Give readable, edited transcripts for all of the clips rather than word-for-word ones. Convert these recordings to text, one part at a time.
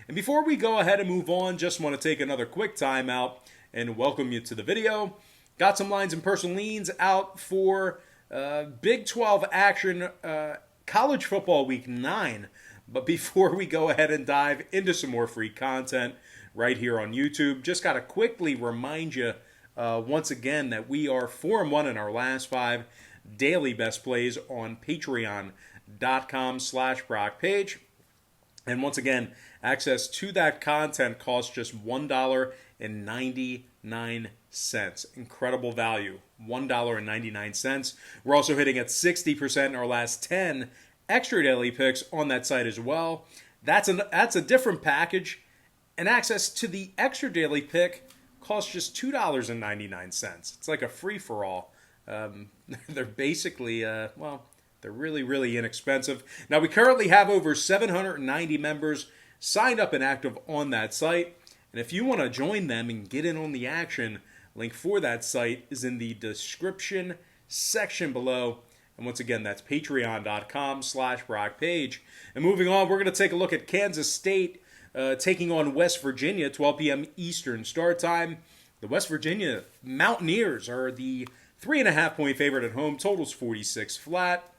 And before we go ahead and move on, just want to take another quick time out and welcome you to the video. Got some lines and personal leans out for Big 12 action, college football week 9. But before we go ahead and dive into some more free content right here on YouTube, just got to quickly remind you once again that we are 4-1 in our last 5 daily best plays on patreon.com/Brock page. And once again, access to that content costs just $1.99. Incredible value, $1.99. We're also hitting at 60% in our last 10 extra daily picks on that site as well. That's a different package, and access to the extra daily pick costs just $2.99. It's like a free-for-all. They're basically, they're really, really inexpensive. Now, we currently have over 790 members signed up and active on that site. And if you want to join them and get in on the action, link for that site is in the description section below. And once again, that's patreon.com/Brock page. And moving on, we're going to take a look at Kansas State taking on West Virginia, 12 p.m. Eastern start time. The West Virginia Mountaineers are the 3.5-point favorite at home. Totals 46 flat.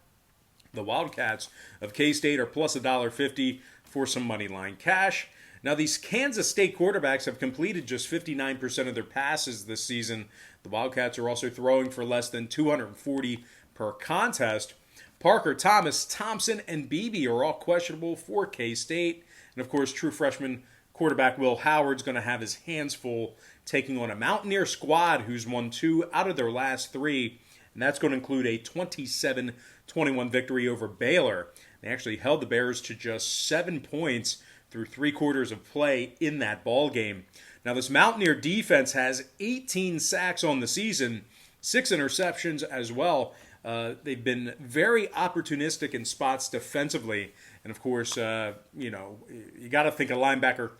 The Wildcats of K-State are plus $1.50 for some money line cash. Now, these Kansas State quarterbacks have completed just 59% of their passes this season. The Wildcats are also throwing for less than 240 per contest. Parker, Thomas, Thompson, and Beebe are all questionable for K-State. And, of course, true freshman quarterback Will Howard's going to have his hands full taking on a Mountaineer squad who's won 2 out of their last 3. And that's going to include a 27-21 victory over Baylor. They actually held the Bears to just 7 points through 3 quarters of play in that ball game. Now, this Mountaineer defense has 18 sacks on the season, 6 interceptions as well. They've been very opportunistic in spots defensively. And, of course, you got to think a linebacker,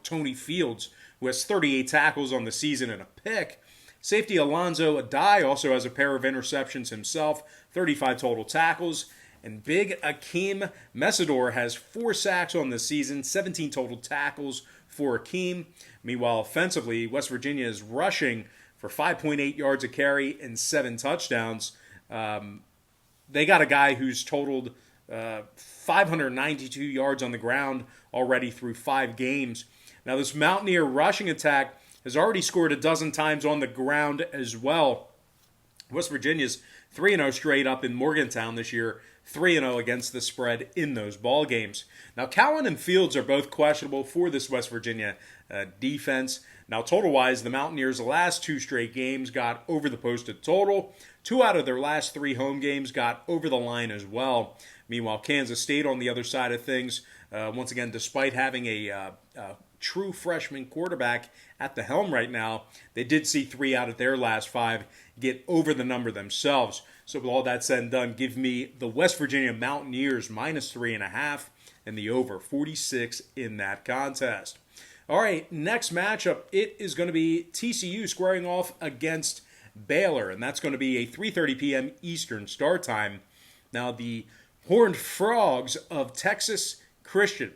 Tony Fields, who has 38 tackles on the season and a pick. Safety Alonzo Adai also has a pair of interceptions himself, 35 total tackles. And big Akeem Mesidor has 4 sacks on the season, 17 total tackles for Akeem. Meanwhile, offensively, West Virginia is rushing for 5.8 yards a carry and 7 touchdowns. They got a guy who's totaled 592 yards on the ground already through 5 games. Now, this Mountaineer rushing attack has already scored a dozen times on the ground as well. West Virginia's 3-0 straight up in Morgantown this year, 3-0 against the spread in those ball games. Now, Cowan and Fields are both questionable for this West Virginia defense. Now, total-wise, the Mountaineers' last 2 straight games got over the posted total. 2 out of their last 3 home games got over the line as well. Meanwhile, Kansas State on the other side of things, once again, despite having a true freshman quarterback at the helm right now, they did see 3 out of their last 5 get over the number themselves. So with all that said and done, give me the West Virginia Mountaineers minus 3.5 and the over 46 in that contest. All right, next matchup, it is going to be TCU squaring off against Baylor, and that's going to be a 3:30 p.m. Eastern start time. Now, the Horned Frogs of Texas Christian,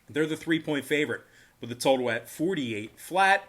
they're the 3-point favorite with a total at 48 flat.